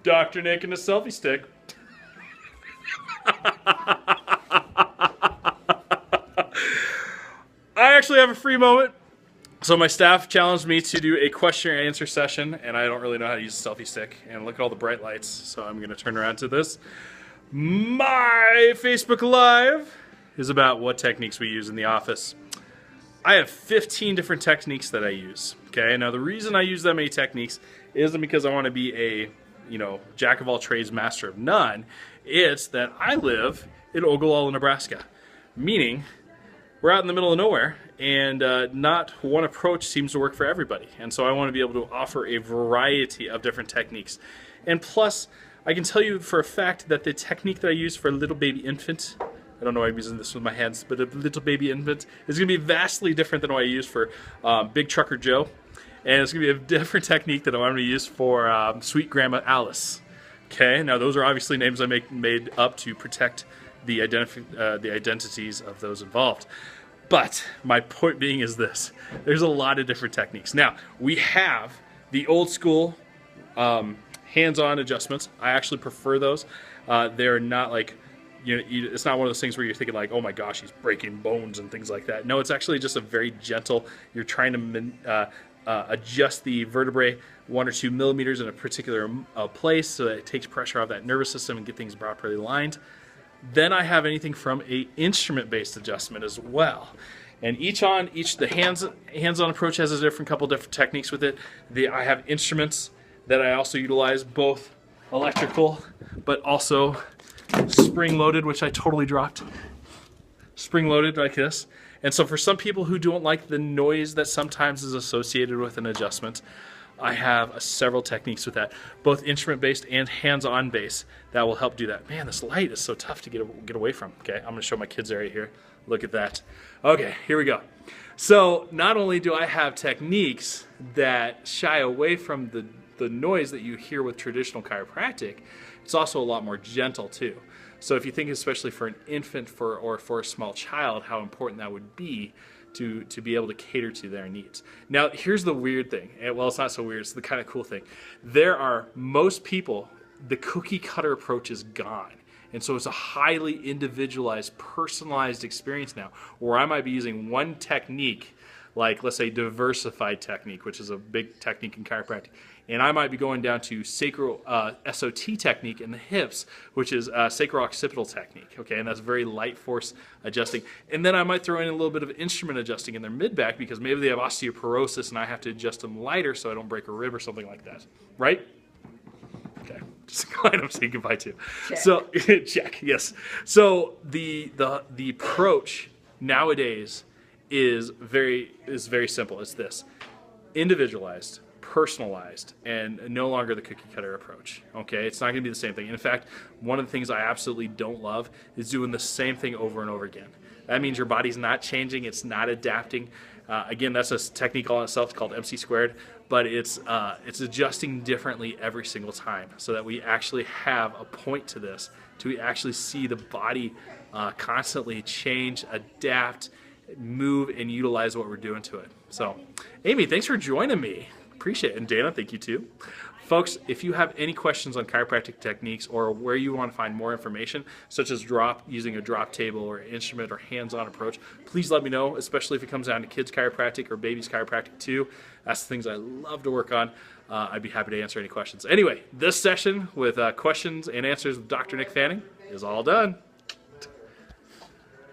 Dr. Nick and a selfie stick. I actually have a free moment. So my staff challenged me to do a question and answer session, and I don't really know how to use a selfie stick. And look at all the bright lights. So I'm going to turn around to this. My Facebook Live is about what techniques we use in the office. I have 15 different techniques that I use. Okay, now the reason I use that many techniques isn't because I want to be a, jack of all trades, master of none. It's that I live in Ogallala, Nebraska, meaning we're out in the middle of nowhere, and not one approach seems to work for everybody. And so I want to be able to offer a variety of different techniques. And plus, I can tell you for a fact that the technique that I use for a little baby infant, I don't know why I'm using this with my hands, but a little baby infant is going to be vastly different than what I use for Big Trucker Joe. And it's going to be a different technique that I'm going to use for Sweet Grandma Alice. Okay, now those are obviously names I made up to protect the identities of those involved. But my point being is this. There's a lot of different techniques. Now, we have the old school hands-on adjustments. I actually prefer those. They're not like, it's not one of those things where you're thinking like, oh my gosh, he's breaking bones and things like that. No, it's actually just a very gentle, you're trying to adjust the vertebrae 1 or 2 millimeters in a particular place so that it takes pressure off that nervous system and get things properly aligned. Then I have anything from a instrument-based adjustment as well. And the hands-on approach has a couple different techniques with it. I have instruments that I also utilize, both electrical, but also spring-loaded, which I totally dropped. Spring-loaded like this. And so for some people who don't like the noise that sometimes is associated with an adjustment, I have several techniques with that, both instrument-based and hands-on base, that will help do that. Man, this light is so tough to get away from. Okay, I'm going to show my kids area here. Look at that. Okay, here we go. So not only do I have techniques that shy away from the noise that you hear with traditional chiropractic, it's also a lot more gentle too. So if you think especially for an infant or for a small child, how important that would be to be able to cater to their needs. Now, here's the weird thing. Well, it's not so weird. It's the kind of cool thing. Most people, the cookie cutter approach is gone. And so it's a highly individualized, personalized experience now, where I might be using one technique, like let's say diversified technique, which is a big technique in chiropractic. And I might be going down to sacral SOT technique in the hips, which is sacro-occipital technique. Okay, and that's very light force adjusting. And then I might throw in a little bit of instrument adjusting in their mid-back because maybe they have osteoporosis and I have to adjust them lighter so I don't break a rib or something like that. Right? Okay, just go ahead and say goodbye to. Check. So check, yes. So the approach nowadays is very simple. It's this: individualized, personalized, and no longer the cookie cutter approach. Okay, it's not going to be the same thing. In fact, one of the things I absolutely don't love is doing the same thing over and over again. That means your body's not changing, it's not adapting. Again, that's a technique all in itself. It's called MC squared, but it's adjusting differently every single time so that we actually have a point to this, to actually see the body constantly change, adapt, move, and utilize what we're doing to it. So, Amy, thanks for joining me. Appreciate it. And Dana, thank you too. Folks, if you have any questions on chiropractic techniques or where you want to find more information, such as using a drop table or instrument or hands-on approach, please let me know, especially if it comes down to kids chiropractic or babies chiropractic too. That's the things I love to work on. I'd be happy to answer any questions. Anyway, this session with questions and answers with Dr. Nick Fanning is all done.